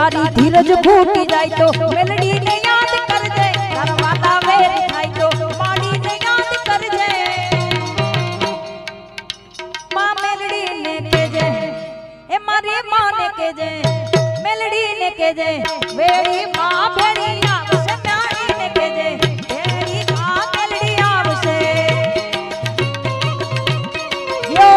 तारी धीरज फूटी जाए तो मेलडी ने याद कर दे दरवाजा वेरी थाई तो माड़ी ने याद कर दे मां मेलडी ने के जे ए मारी मां ने के जे मेलडी ने के जे वेड़ी मां भेड़ी आवसे नारी ने के जे भेड़ी मां मेलडी आवसे यो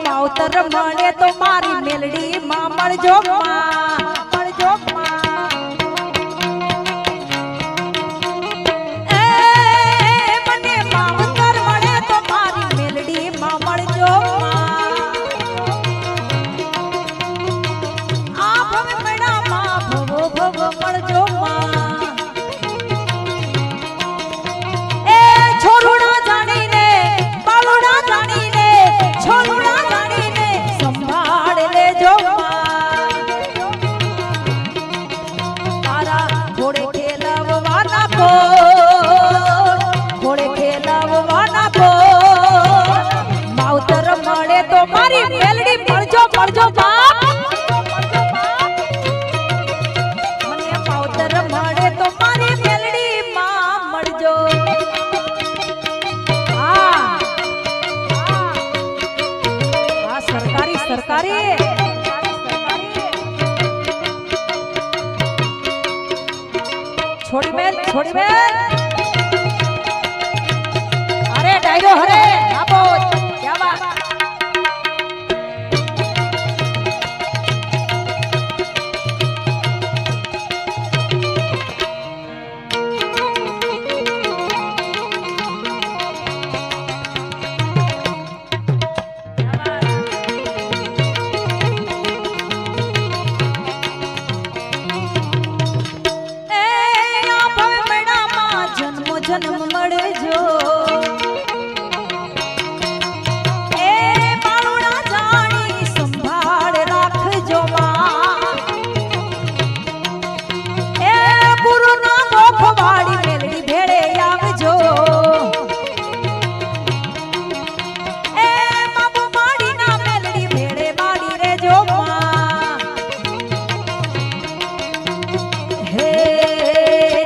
मावतर मळे तो मारी मेलडी मां मळजो ए मने मावतर मळे तो मारी मेलडी मां मळजो आ भवे मेणा मां भवो भवो मळजो ए छोरुणा जाणी ने बाळुणा जाणी ने छोरुणा मळजो बाप मने मावतर मळे तो मारी मेलडी मां मळजो आ सरकारी सरकारी छोड़ी मेल अरे डायरो हरे आपो क्या बात जन्म मळजो ए माळुणा जाणी संभाळ राखजो मां ए गुरुना गोखवाड़ी मेलडी भेड़े आवजो ए बाबू माड़ी ना मेलडी भेड़े माड़ी रेजो मां हे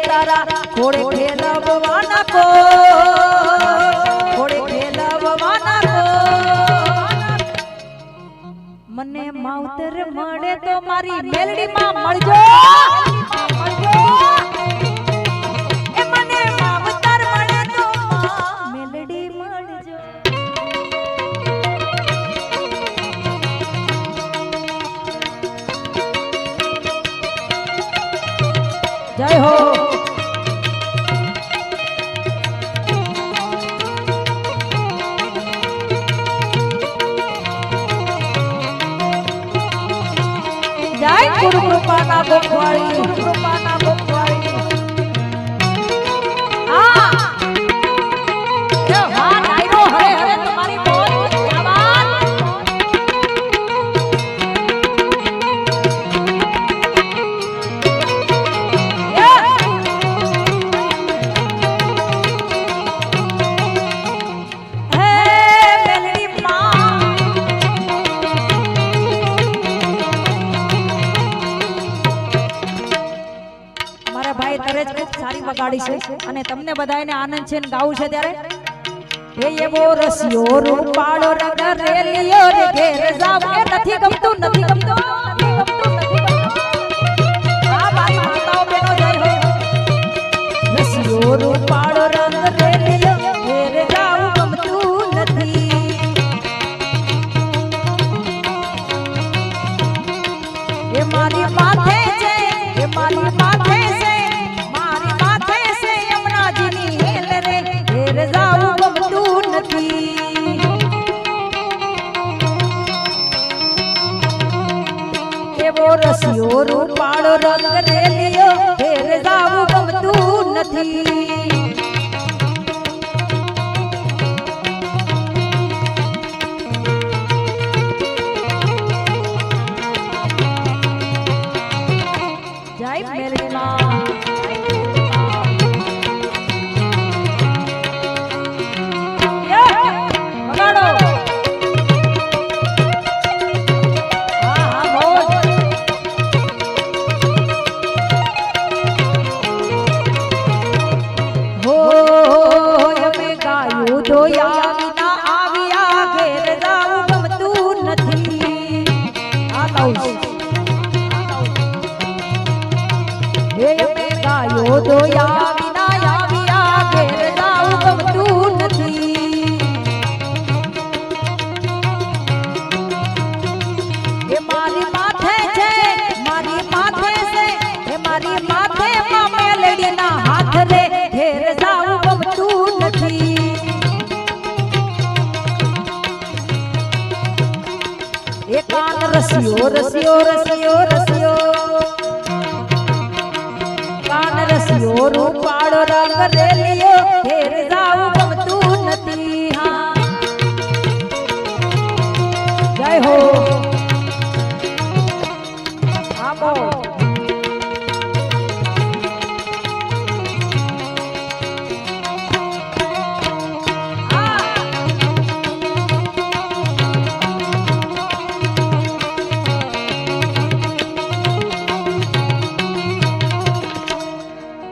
तारा घोड़े खेलवाना को घोड़े खेलवाना को मने मावतर मळे तो मारी मेलडी मां मळजो ए मने मावतर मळे तो मां मेलडी मळजो जय हो जय गुरु कृपा ना गोखवाड़ी नायरो हरे हरे तुम्हारी बहुत क्या बात ભાઈ તરજ ખૂબ સારી વગાડી છે અને તમને બધાને આનંદ છે ને ગાવું છે ત્યારે એ એવો રસિયો રૂપાળો રંગ રેલિયો રે ઘેર જાવ કે નથી ગમતું નથી ગમતું નથી ગમતું નથી ગમતું આ ભાઈ માતાઓ બેનો જય હો રસિયો રૂપાળો રંગ રેલિયો ઘેર જાવ ગમતું નથી એ મારી માથે છે એ મારી માથે છે મારી માથે છે યમુનાજીની હેલ રે ઘેર જાવ ગમતું નથી એવો રસિયો રૂપાળો રંગ રેલિયો ઘેર જાવ ગમતું નથી જય મેલડીમાં વગાડો હા હા મોજ હો અમે ગાયું ધોયા વિના આવ્યા ઘેર જાવ ગમતું નથી આ ગાઉં હે અમે ગાયો ધોયા વિના આવ્યા ઘેર જાવ ગમતું નથી એ મારી માથે છે મારી માથે છે એ મારી માથે મેલડીના હાથ રે ઘેર જાવ ગમતું નથી એ કાન રસિયો રસિયો રસિયો રસિયો કાન રસિયો રૂપાળો રંગ રેલિયો ઘેર જાવ ગમતું નથી હા જય હો